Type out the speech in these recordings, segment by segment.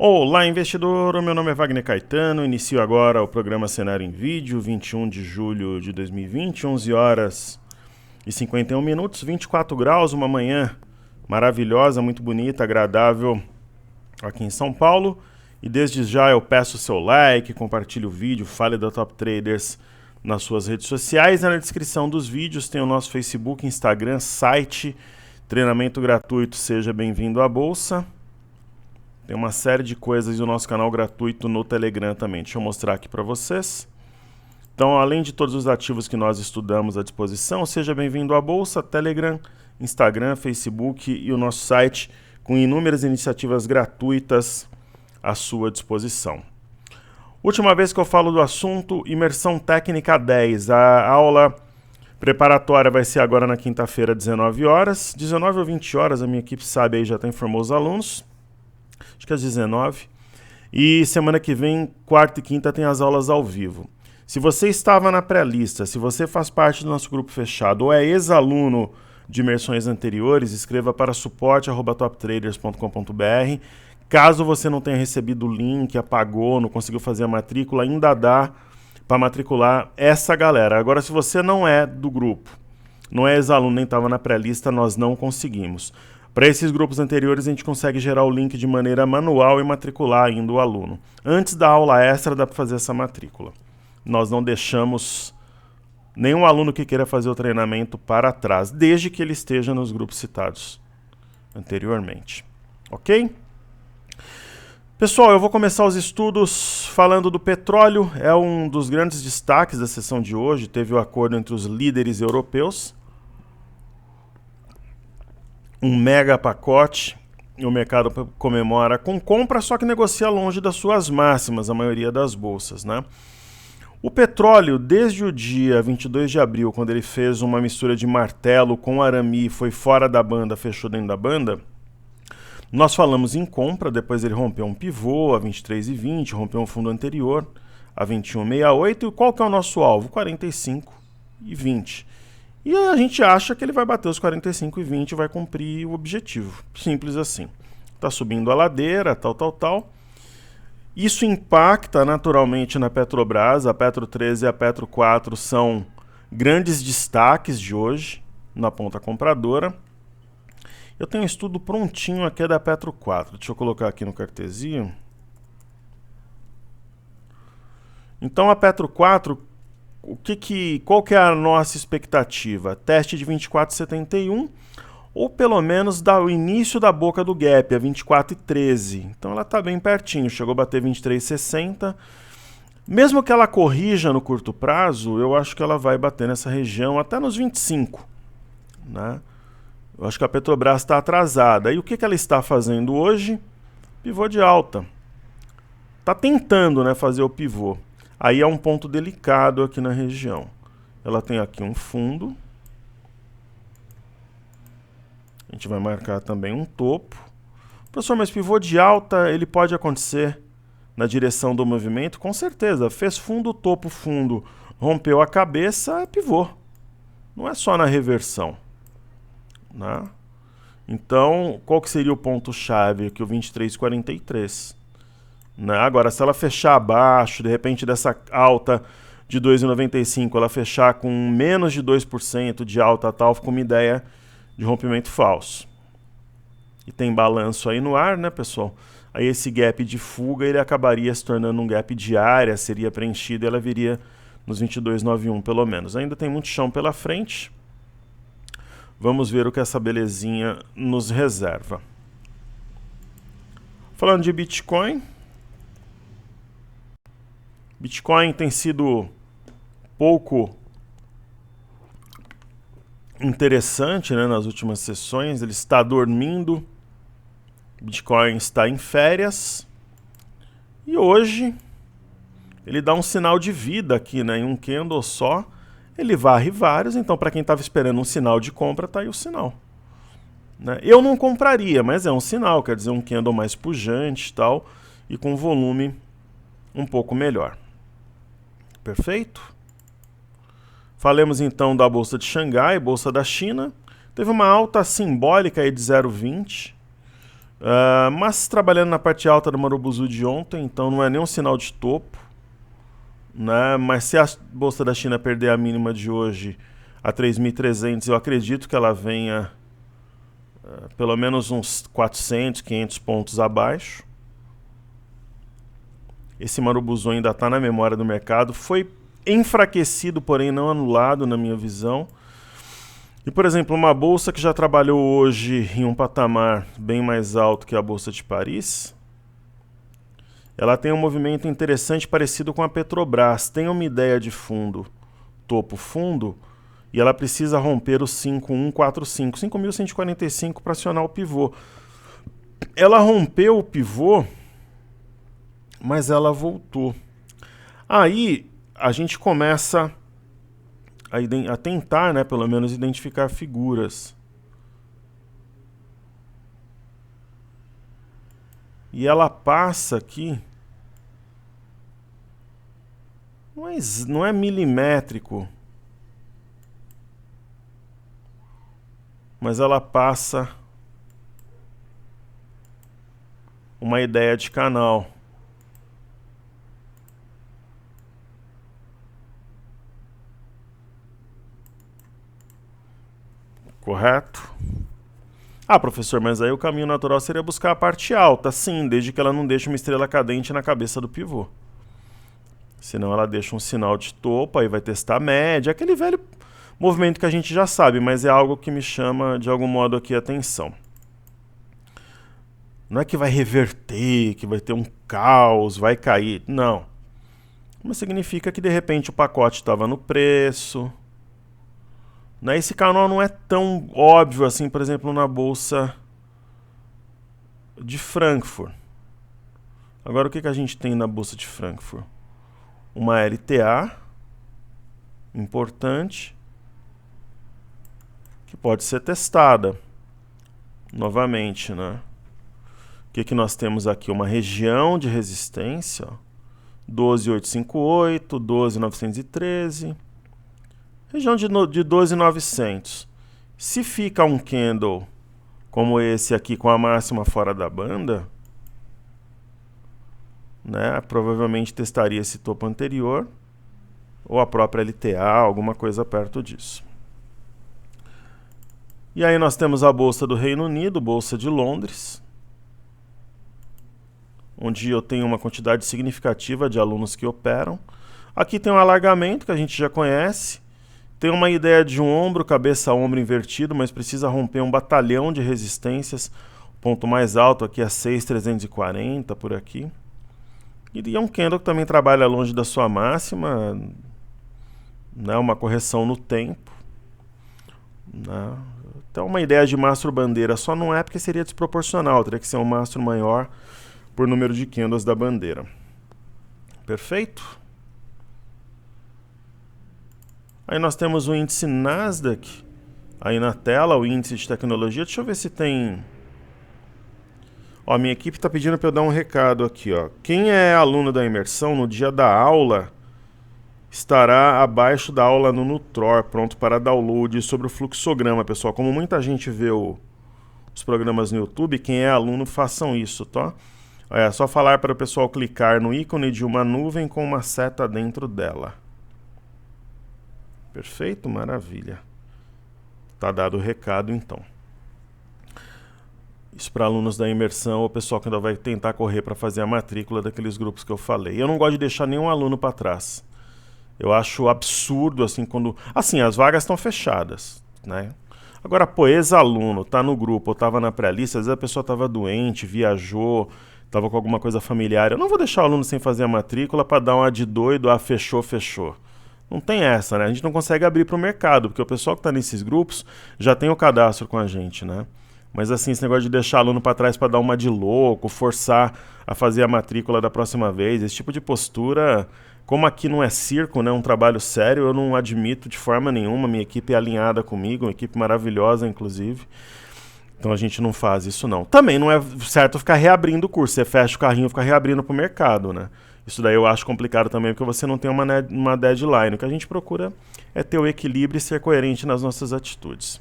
Olá, investidor! O meu nome é Wagner Caetano. Inicio agora o programa Cenário em Vídeo, 21 de julho de 2020, 11 horas e 51 minutos, 24 graus, uma manhã maravilhosa, muito bonita, agradável aqui em São Paulo. E desde já eu peço o seu like, compartilhe o vídeo, fale da Top Traders nas suas redes sociais. Na descrição dos vídeos tem o nosso Facebook, Instagram, site, treinamento gratuito, seja bem-vindo à Bolsa. Tem uma série de coisas no nosso canal gratuito no Telegram também. Deixa eu mostrar aqui para vocês. Então, além de todos os ativos que nós estudamos à disposição, seja bem-vindo à Bolsa, Telegram, Instagram, Facebook e o nosso site com inúmeras iniciativas gratuitas à sua disposição. Última vez que eu falo do assunto, Imersão Técnica 10. A aula preparatória vai ser agora na quinta-feira, 19 horas. 19 ou 20 horas, a minha equipe sabe aí, já até informou os alunos. Acho que às 19. E semana que vem, quarta e quinta, tem as aulas ao vivo. Se você estava na pré-lista, se você faz parte do nosso grupo fechado ou é ex-aluno de imersões anteriores, escreva para suporte@toptraders.com.br. Caso você não tenha recebido o link, apagou, não conseguiu fazer a matrícula, ainda dá para matricular essa galera. Agora, se você não é do grupo, não é ex-aluno nem estava na pré-lista, nós não conseguimos. Para esses grupos anteriores, a gente consegue gerar o link de maneira manual e matricular ainda o aluno. Antes da aula extra, dá para fazer essa matrícula. Nós não deixamos nenhum aluno que queira fazer o treinamento para trás, desde que ele esteja nos grupos citados anteriormente. Ok? Pessoal, eu vou começar os estudos falando do petróleo. É um dos grandes destaques da sessão de hoje. Teve o acordo entre os líderes europeus. Um mega pacote, e o mercado comemora com compra, só que negocia longe das suas máximas, a maioria das bolsas, né? O petróleo, desde o dia 22 de abril, quando ele fez uma mistura de martelo com arame, foi fora da banda, fechou dentro da banda, nós falamos em compra, depois ele rompeu um pivô a 23,20, rompeu um fundo anterior a 21,68, e qual que é o nosso alvo? 45,20. E a gente acha que ele vai bater os 45,20 e vai cumprir o objetivo. Simples assim. Está subindo a ladeira, tal. Isso impacta naturalmente na Petrobras. A Petro 13 e a Petro 4 são grandes destaques de hoje na ponta compradora. Eu tenho um estudo prontinho aqui da Petro 4. Deixa eu colocar aqui no cartezinho. Então a Petro 4... qual que é a nossa expectativa? Teste de 24,71 ou pelo menos dar o início da boca do gap, a 24,13. Então ela está bem pertinho, chegou a bater 23,60. Mesmo que ela corrija no curto prazo, eu acho que ela vai bater nessa região até nos 25. Né? Eu acho que a Petrobras está atrasada. E o que ela está fazendo hoje? Pivô de alta. Está tentando, né, fazer o pivô. Aí é um ponto delicado aqui na região. Ela tem aqui um fundo. A gente vai marcar também um topo. Professor, mas pivô de alta, ele pode acontecer na direção do movimento? Com certeza. Fez fundo, topo, fundo. Rompeu a cabeça, é pivô. Não é só na reversão. Né? Então, qual que seria o ponto-chave aqui? O 23,43. Né? Agora, se ela fechar abaixo, de repente dessa alta de 2,95, ela fechar com menos de 2% de alta tal, fica uma ideia de rompimento falso. E tem balanço aí no ar, né, pessoal? Aí esse gap de fuga, ele acabaria se tornando um gap de área, seria preenchido e ela viria nos 22,91 pelo menos. Ainda tem muito chão pela frente. Vamos ver o que essa belezinha nos reserva. Falando de Bitcoin... Bitcoin tem sido pouco interessante, né, nas últimas sessões. Ele está dormindo. Bitcoin está em férias. E hoje ele dá um sinal de vida aqui, né, em um candle só. Ele varre vários. Então, para quem estava esperando um sinal de compra, está aí o sinal. Né? Eu não compraria, mas é um sinal. Quer dizer, um candle mais pujante e tal. E com volume um pouco melhor. Perfeito? Falemos então da Bolsa de Xangai, Bolsa da China. Teve uma alta simbólica aí de 0,20. Mas trabalhando na parte alta do Marubozu de ontem, então não é nem um sinal de topo, né? Mas se a Bolsa da China perder a mínima de hoje a 3.300, eu acredito que ela venha pelo menos uns 400, 500 pontos abaixo. Esse Marubozu ainda está na memória do mercado, foi enfraquecido, porém não anulado na minha visão. E, por exemplo, uma bolsa que já trabalhou hoje em um patamar bem mais alto que a Bolsa de Paris, ela tem um movimento interessante parecido com a Petrobras. Tem uma ideia de fundo, topo fundo, e ela precisa romper o 5.145, 5.145 para acionar o pivô. Ela rompeu o pivô, mas ela voltou. Aí a gente começa a tentar, né, pelo menos, identificar figuras. E ela passa aqui. Não é milimétrico. Mas ela passa uma ideia de canal. Correto? Ah, professor, mas aí o caminho natural seria buscar a parte alta. Sim, desde que ela não deixe uma estrela cadente na cabeça do pivô. Senão ela deixa um sinal de topo, aí vai testar a média. Aquele velho movimento que a gente já sabe, mas é algo que me chama de algum modo aqui a atenção. Não é que vai reverter, que vai ter um caos, vai cair. Não. Mas significa que de repente o pacote estava no preço. Esse canal não é tão óbvio assim, por exemplo, na Bolsa de Frankfurt. Agora, o que a gente tem na Bolsa de Frankfurt? Uma LTA importante que pode ser testada novamente, né? O que nós temos aqui? Uma região de resistência, 12.858, 12.913... região de 12.900. Se fica um candle como esse aqui com a máxima fora da banda, né, provavelmente testaria esse topo anterior ou a própria LTA, alguma coisa perto disso. E aí nós temos a Bolsa do Reino Unido, Bolsa de Londres, onde eu tenho uma quantidade significativa de alunos que operam. Aqui tem um alargamento que a gente já conhece. Tem uma ideia de um ombro, cabeça-ombro invertido, mas precisa romper um batalhão de resistências. O ponto mais alto aqui é 6.340, por aqui. E é um candle que também trabalha longe da sua máxima, né, uma correção no tempo. Né. Então uma ideia de mastro bandeira só não é porque seria desproporcional, teria que ser um mastro maior por número de candles da bandeira. Perfeito? Aí nós temos o índice Nasdaq aí na tela, o índice de tecnologia. Deixa eu ver se tem... Ó, minha equipe está pedindo para eu dar um recado aqui, ó. Quem é aluno da imersão, no dia da aula, estará abaixo da aula no Nutror, pronto para download sobre o fluxograma, pessoal. Como muita gente vê os programas no YouTube, quem é aluno, façam isso, tá? É só falar para o pessoal clicar no ícone de uma nuvem com uma seta dentro dela. Perfeito? Maravilha. Tá dado o recado, então. Isso para alunos da imersão, ou pessoal que ainda vai tentar correr para fazer a matrícula daqueles grupos que eu falei. Eu não gosto de deixar nenhum aluno para trás. Eu acho absurdo, assim, quando... Assim, as vagas estão fechadas, né? Agora, pô, ex-aluno, tá no grupo, ou tava na pré-lista, às vezes a pessoa tava doente, viajou, tava com alguma coisa familiar. Eu não vou deixar o aluno sem fazer a matrícula para dar uma de doido, fechou, fechou. Não tem essa, né? A gente não consegue abrir para o mercado, porque o pessoal que está nesses grupos já tem o cadastro com a gente, né? Mas assim, esse negócio de deixar aluno para trás para dar uma de louco, forçar a fazer a matrícula da próxima vez, esse tipo de postura, como aqui não é circo, né, um trabalho sério, eu não admito de forma nenhuma. Minha equipe é alinhada comigo, uma equipe maravilhosa, inclusive. Então a gente não faz isso, não. Também não é certo ficar reabrindo o curso. Você fecha o carrinho e fica reabrindo para o mercado, né? Isso daí eu acho complicado também, porque você não tem uma deadline. O que a gente procura é ter o equilíbrio e ser coerente nas nossas atitudes.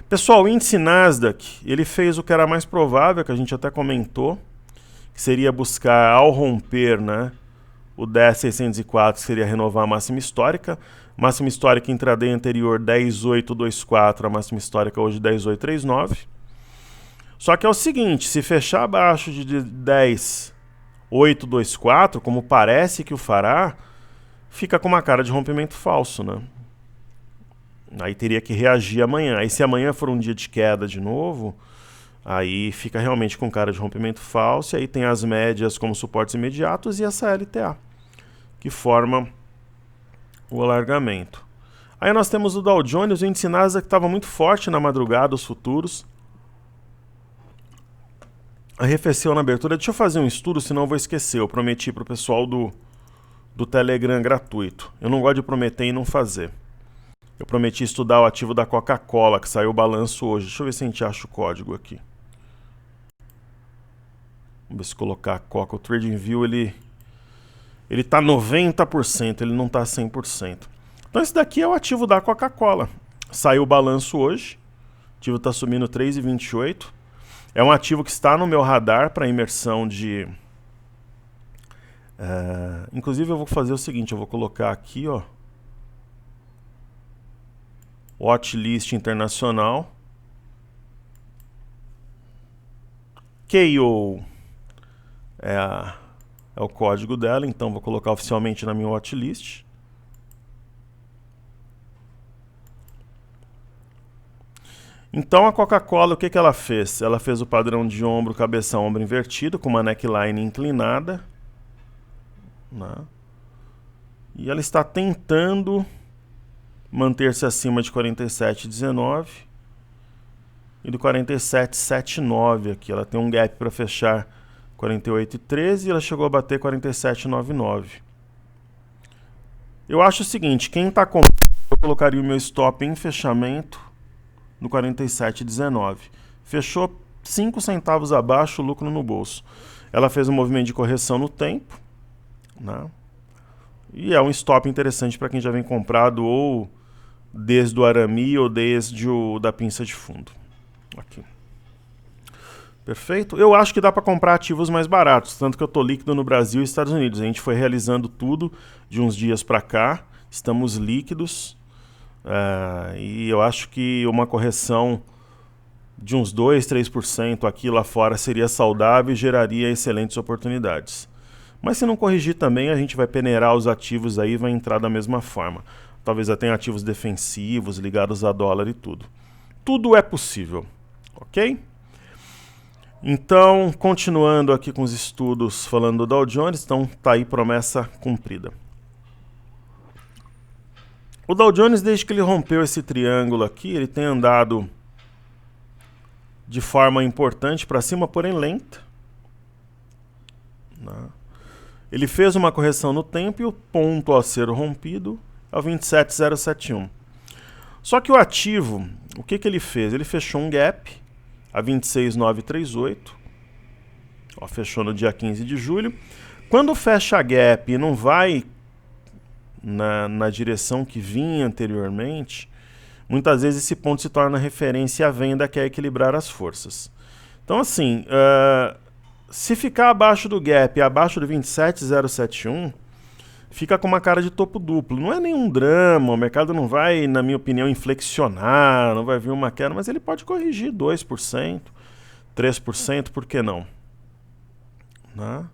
Pessoal, o índice Nasdaq, ele fez o que era mais provável, que a gente até comentou, que seria buscar, ao romper, né, o 10.604, que seria renovar a máxima histórica. Máxima histórica intraday anterior 10.824, a máxima histórica hoje 10.839. Só que é o seguinte, se fechar abaixo de 10.824, como parece que o fará, fica com uma cara de rompimento falso, né? Aí teria que reagir amanhã. Aí se amanhã for um dia de queda de novo, aí fica realmente com cara de rompimento falso. E aí tem as médias como suportes imediatos e essa LTA, que forma o alargamento. Aí nós temos o Dow Jones, o índice Nasdaq que estava muito forte na madrugada, os futuros. Arrefeceu na abertura. Deixa eu fazer um estudo, senão eu vou esquecer. Eu prometi para o pessoal do Telegram gratuito. Eu não gosto de prometer e não fazer. Eu prometi estudar o ativo da Coca-Cola, que saiu o balanço hoje. Deixa eu ver se a gente acha o código aqui. Vamos ver se colocar a Coca. O TradingView, ele tá 90%, ele não tá 100%. Então esse daqui é o ativo da Coca-Cola. Saiu o balanço hoje. O ativo está subindo 3,28. É um ativo que está no meu radar para imersão de... inclusive eu vou fazer o seguinte, eu vou colocar aqui, ó, Watchlist internacional. KO é o código dela, então vou colocar oficialmente na minha watchlist. Então a Coca-Cola, o que ela fez? Ela fez o padrão de ombro, cabeça, ombro invertido, com uma neckline inclinada, né? E ela está tentando manter-se acima de 47,19 e do 47,79 aqui. Ela tem um gap para fechar 48,13 e ela chegou a bater 47,99. Eu acho o seguinte, quem está comprando, eu colocaria o meu stop em fechamento no 47,19. Fechou 5 centavos abaixo, lucro no bolso. Ela fez um movimento de correção no tempo, né? E é um stop interessante para quem já vem comprado ou desde o arame ou desde da pinça de fundo. Aqui. Perfeito? Eu acho que dá para comprar ativos mais baratos, tanto que eu estou líquido no Brasil e Estados Unidos. A gente foi realizando tudo de uns dias para cá, estamos líquidos, e eu acho que uma correção de uns 2, 3% aqui lá fora seria saudável e geraria excelentes oportunidades. Mas se não corrigir também, a gente vai peneirar os ativos aí e vai entrar da mesma forma. Talvez até ativos defensivos ligados a dólar e tudo. Tudo é possível, ok? Então, continuando aqui com os estudos falando do Dow Jones, então tá aí promessa cumprida. O Dow Jones, desde que ele rompeu esse triângulo aqui, ele tem andado de forma importante para cima, porém lenta, né? Ele fez uma correção no tempo e o ponto a ser rompido é o 27,071. Só que o ativo, o que ele fez? Ele fechou um gap a 26,938. Ó, fechou no dia 15 de julho. Quando fecha gap e não vai na direção que vinha anteriormente, muitas vezes esse ponto se torna referência à venda, que é equilibrar as forças. Então assim, se ficar abaixo do gap, abaixo do 27,071, fica com uma cara de topo duplo. Não é nenhum drama, o mercado não vai, na minha opinião, inflexionar, não vai vir uma queda, mas ele pode corrigir 2%, 3%, por que não? Né?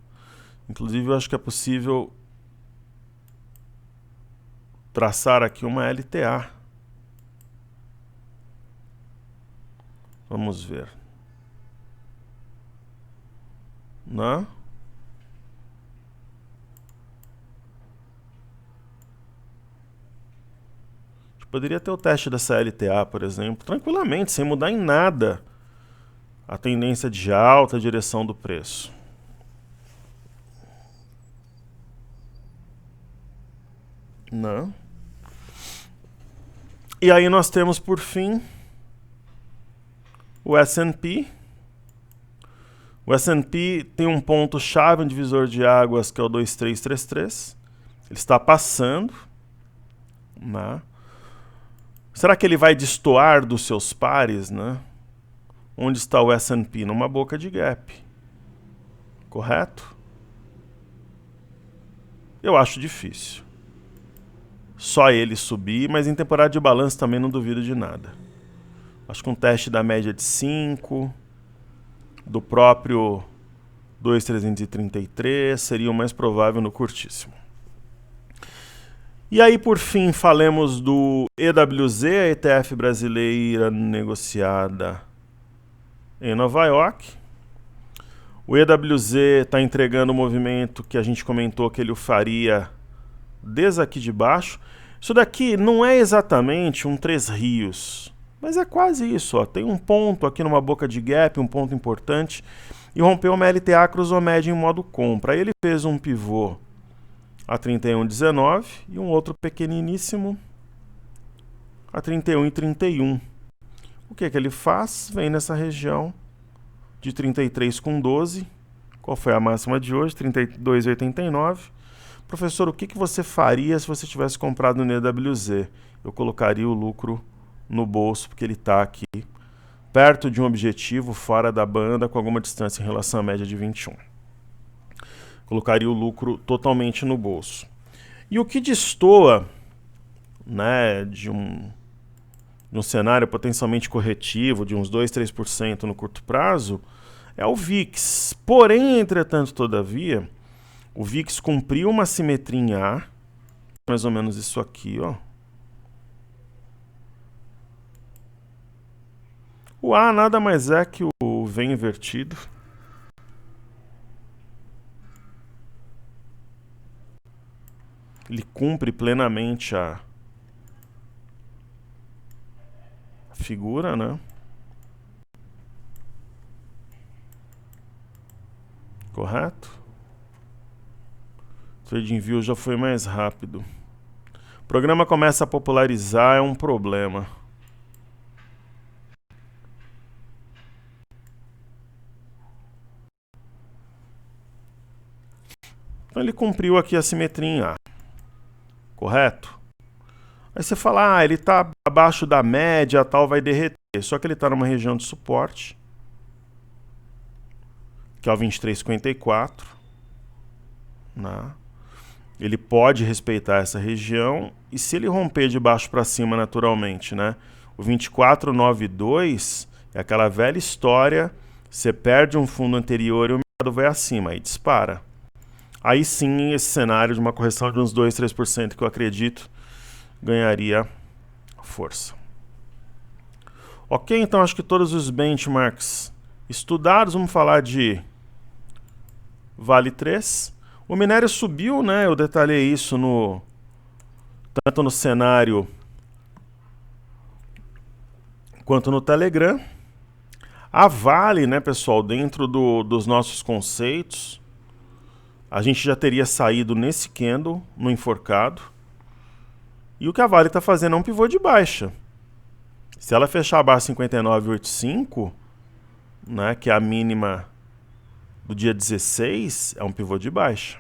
Inclusive, eu acho que é possível traçar aqui uma LTA. Vamos ver. Né? Poderia ter o teste dessa LTA, por exemplo, tranquilamente, sem mudar em nada a tendência de alta, a direção do preço. Não. E aí nós temos, por fim, o S&P. O S&P tem um ponto-chave, um divisor de águas, que é o 2333. Ele está passando, né? Será que ele vai destoar dos seus pares, né? Onde está o S&P? Numa boca de gap. Correto? Eu acho difícil. Só ele subir, mas em temporada de balanço também não duvido de nada. Acho que um teste da média de 5, do próprio 2.333 seria o mais provável no curtíssimo. E aí, por fim, falemos do EWZ, a ETF brasileira negociada em Nova York. O EWZ está entregando o movimento que a gente comentou que ele o faria desde aqui de baixo. Isso daqui não é exatamente um Três Rios, mas é quase isso. Ó. Tem um ponto aqui numa boca de gap, um ponto importante, e rompeu uma LTA cruzou-média em modo compra. Aí ele fez um pivô a 31,19 e um outro pequeniníssimo a 31,31. O que ele faz? Vem nessa região de 33,12. Qual foi a máxima de hoje? 32,89. Professor, o que você faria se você tivesse comprado no EWZ? Eu colocaria o lucro no bolso, porque ele está aqui perto de um objetivo, fora da banda, com alguma distância em relação à média de 21. Colocaria o lucro totalmente no bolso. E o que destoa, né, de um cenário potencialmente corretivo, de uns 2, 3% no curto prazo, é o VIX. Porém, entretanto, todavia, o VIX cumpriu uma simetria em A, mais ou menos isso aqui, ó. O A nada mais é que o V invertido. Ele cumpre plenamente a figura, né? Correto? O TradingView já foi mais rápido. O programa começa a popularizar, é um problema. Então ele cumpriu aqui a simetria em A. Correto? Aí você fala, ele está abaixo da média, tal, vai derreter. Só que ele está numa região de suporte, que é o 23,54. Né? Ele pode respeitar essa região, e se ele romper de baixo para cima naturalmente, né? O 24,92 é aquela velha história, você perde um fundo anterior e o mercado vai acima, aí dispara. Aí sim, esse cenário de uma correção de uns 2, 3% que eu acredito, ganharia força. Ok, então acho que todos os benchmarks estudados, vamos falar de Vale 3. O minério subiu, né? Eu detalhei isso tanto no cenário quanto no Telegram. A Vale, né, pessoal, dentro dos nossos conceitos, a gente já teria saído nesse candle, no enforcado. E o que a Vale está fazendo é um pivô de baixa. Se ela fechar abaixo 59,85, né, que é a mínima do dia 16, é um pivô de baixa.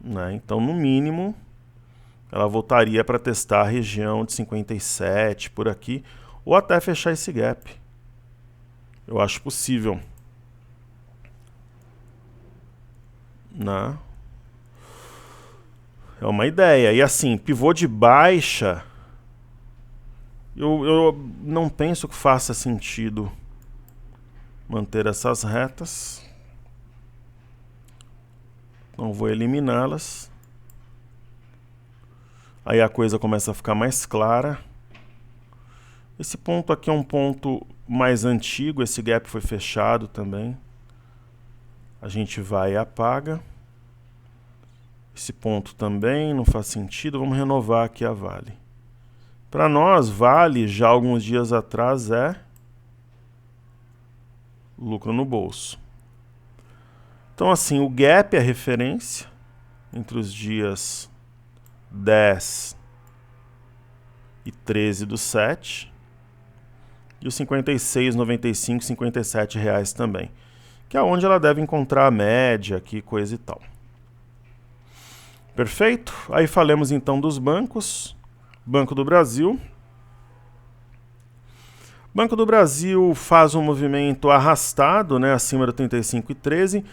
Né? Então, no mínimo, ela voltaria para testar a região de 57, por aqui, ou até fechar esse gap. Eu acho possível. Né? É uma ideia. E assim, pivô de baixa, eu não penso que faça sentido manter essas retas. Então vou eliminá-las. Aí a coisa começa a ficar mais clara. Esse ponto aqui é um ponto mais antigo, esse gap foi fechado também. A gente vai e apaga. Esse ponto também não faz sentido, vamos renovar aqui a Vale. Para nós, Vale, já alguns dias atrás, é lucro no bolso. Então, assim, o gap é a referência entre os dias 10 e 13 do 7. E os 56,95, 57 reais também. Que é onde ela deve encontrar a média aqui, coisa e tal. Perfeito? Aí falemos então dos bancos. Banco do Brasil. Banco do Brasil faz um movimento arrastado, né, acima do 35,13.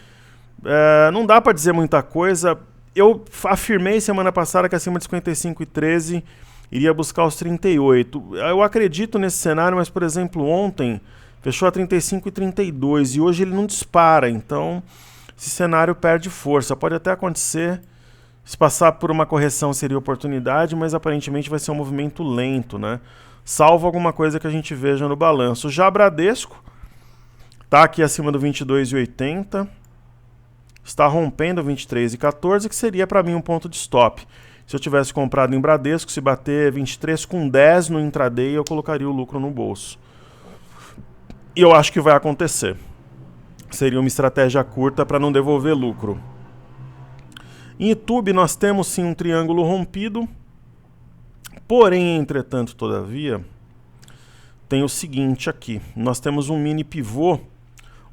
Não dá para dizer muita coisa. Eu afirmei semana passada que acima de 55,13 iria buscar os 38. Eu acredito nesse cenário, mas, por exemplo, ontem fechou a 35,32 e hoje ele não dispara. Então, esse cenário perde força. Pode até acontecer, se passar por uma correção seria oportunidade, mas aparentemente vai ser um movimento lento, né? Salvo alguma coisa que a gente veja no balanço. Já Bradesco está aqui acima do 22,80, está rompendo 23,14, que seria para mim um ponto de stop. Se eu tivesse comprado em Bradesco, se bater 23,10 no intraday, eu colocaria o lucro no bolso. E eu acho que vai acontecer. Seria uma estratégia curta para não devolver lucro. Em YouTube nós temos sim um triângulo rompido. Porém, entretanto, todavia, tem o seguinte aqui. Nós temos um mini pivô.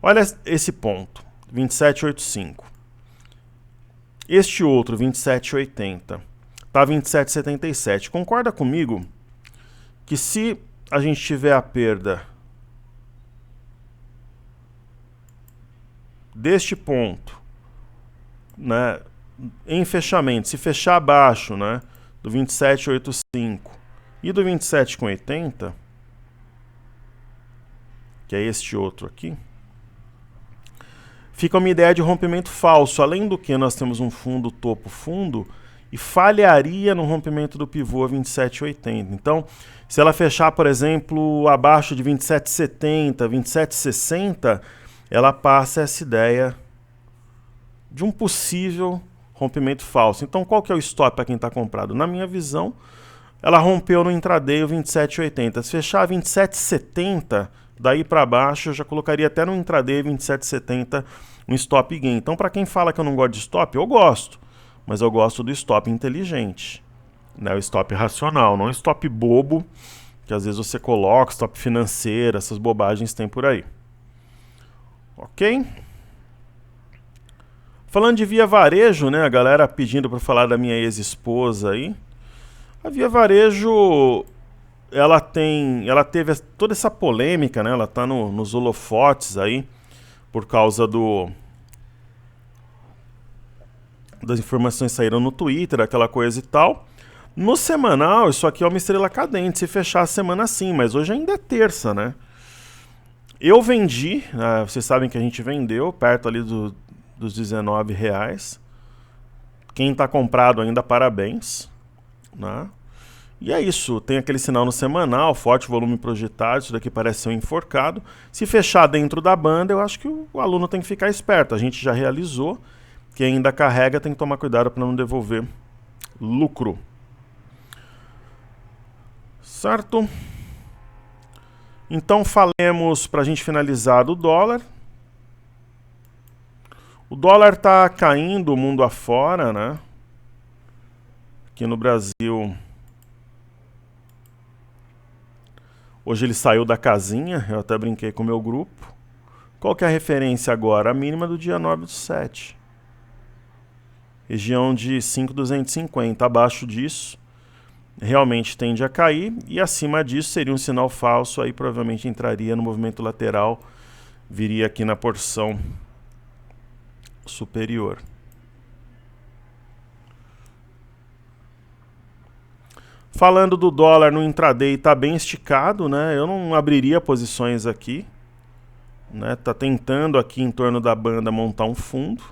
Olha esse ponto, 27,85. Este outro, 27,80. Está 27,77. Concorda comigo que se a gente tiver a perda deste ponto, né, em fechamento, se fechar abaixo, né, do 27,85 e do 27,80, que é este outro aqui, fica uma ideia de rompimento falso. Além do que, nós temos um fundo topo-fundo e falharia no rompimento do pivô a 27,80. Então, se ela fechar, por exemplo, abaixo de 27,70, 27,60, ela passa essa ideia de um possível rompimento falso. Então, qual que é o stop para quem está comprado? Na minha visão, ela rompeu no intraday o 27,80. Se fechar 27,70, daí para baixo, eu já colocaria até no intraday 27,70 um stop gain. Então, para quem fala que eu não gosto de stop, eu gosto. Mas eu gosto do stop inteligente, né? O stop racional, não o stop bobo, que às vezes você coloca, stop financeiro, essas bobagens tem por aí. Ok? Falando de Via Varejo, né? A galera pedindo para falar da minha ex-esposa aí. A Via Varejo, ela teve toda essa polêmica, né? Ela tá nos holofotes aí por causa das informações que saíram no Twitter, aquela coisa e tal. No semanal, isso aqui é uma estrela cadente, se fechar a semana sim, mas hoje ainda é terça, né? Eu vendi, vocês sabem que a gente vendeu perto ali dos R$19. Quem está comprado ainda, parabéns, né? E é isso, tem aquele sinal no semanal, forte volume projetado, isso daqui parece ser um enforcado. Se fechar dentro da banda, eu acho que o aluno tem que ficar esperto. A gente já realizou, quem ainda carrega tem que tomar cuidado para não devolver lucro. Certo? Então falemos, para a gente finalizar, do dólar. O dólar está caindo o mundo afora, né? Aqui no Brasil, hoje ele saiu da casinha, eu até brinquei com o meu grupo. Qual que é a referência agora? A mínima do dia 9/7. Região de 5.250. Abaixo disso, realmente tende a cair. E acima disso seria um sinal falso. Aí provavelmente entraria no movimento lateral. Viria aqui na porção superior. Falando do dólar no intraday, está bem esticado, né? Eu não abriria posições aqui, né? Tá tentando aqui em torno da banda montar um fundo.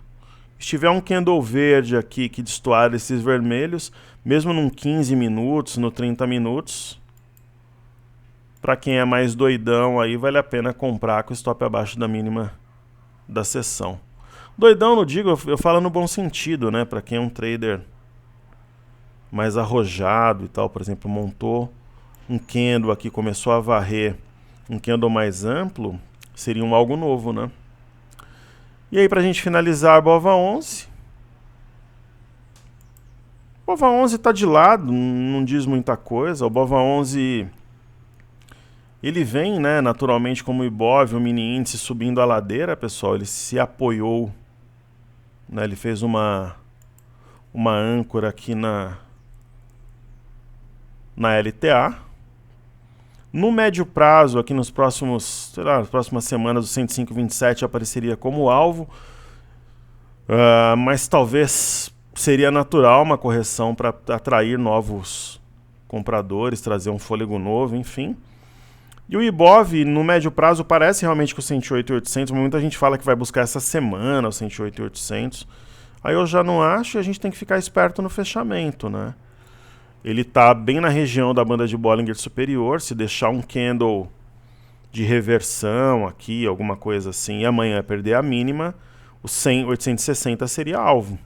Se tiver um candle verde aqui que destoar esses vermelhos, mesmo num 15 minutos, no 30 minutos, para quem é mais doidão aí, vale a pena comprar com stop abaixo da mínima da sessão. Doidão, não digo, eu falo no bom sentido, né? Para quem é um trader mais arrojado e tal, por exemplo, montou um candle aqui, começou a varrer um candle mais amplo, seria algo novo, né? E aí, pra gente finalizar, BOVA 11. O BOVA 11 tá de lado, não diz muita coisa. O BOVA 11, ele vem, né, naturalmente como o IBOV, o mini índice subindo a ladeira, pessoal. Ele se apoiou, né, ele fez uma âncora aqui na LTA. No médio prazo, aqui nos próximos, nas próximas semanas, o 105,27 apareceria como alvo, mas talvez seria natural uma correção para atrair novos compradores, trazer um fôlego novo, enfim. E o Ibov, no médio prazo, parece realmente com o 108,800, mas muita gente fala que vai buscar essa semana o 108,800. Aí eu já não acho, e a gente tem que ficar esperto no fechamento, né? Ele está bem na região da banda de Bollinger Superior, se deixar um candle de reversão aqui, alguma coisa assim, e amanhã perder a mínima, o 100,860 seria alvo,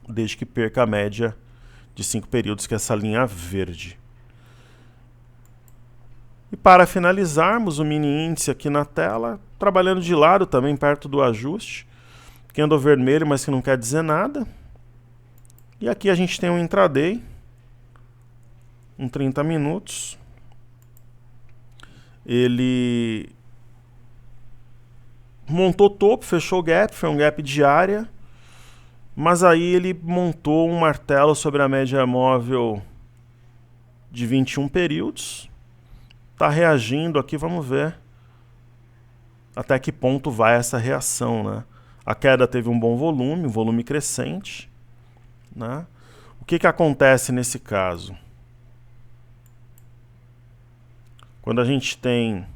desde que perca a média de 5 períodos, que é essa linha verde. E para finalizarmos, o mini índice aqui na tela, trabalhando de lado também, perto do ajuste. Candle vermelho, mas que não quer dizer nada. E aqui a gente tem um intraday, um 30 minutos. Ele montou topo, fechou o gap, foi um gap diária. Mas aí ele montou um martelo sobre a média móvel de 21 períodos. Está reagindo aqui, vamos ver até que ponto vai essa reação, né? A queda teve um bom volume, um volume crescente, né? O que acontece nesse caso? Quando a gente tem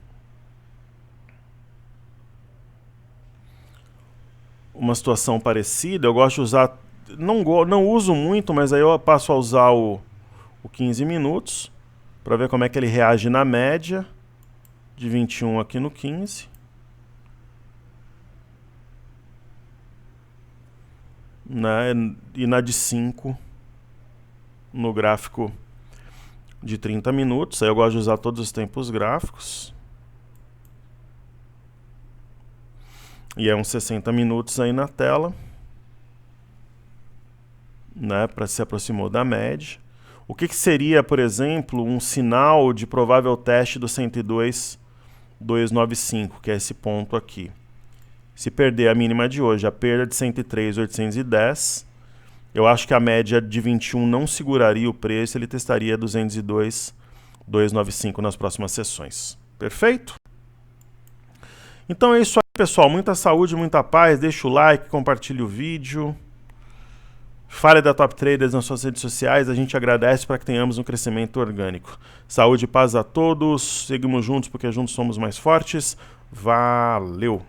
uma situação parecida, eu gosto de usar, não uso muito, mas aí eu passo a usar o 15 minutos, para ver como é que ele reage na média de 21 aqui no 15. Né? E na de 5 no gráfico de 30 minutos. Aí eu gosto de usar todos os tempos gráficos. E é uns 60 minutos aí na tela. Né? Para se aproximar da média. O que seria, por exemplo, um sinal de provável teste do 102,295, que é esse ponto aqui. Se perder a mínima de hoje, a perda de 103,810, eu acho que a média de 21 não seguraria o preço, ele testaria 202,295 nas próximas sessões. Perfeito? Então é isso aí, pessoal. Muita saúde, muita paz. Deixa o like, compartilhe o vídeo. Fale da Top Traders nas suas redes sociais, a gente agradece para que tenhamos um crescimento orgânico. Saúde e paz a todos, seguimos juntos porque juntos somos mais fortes. Valeu!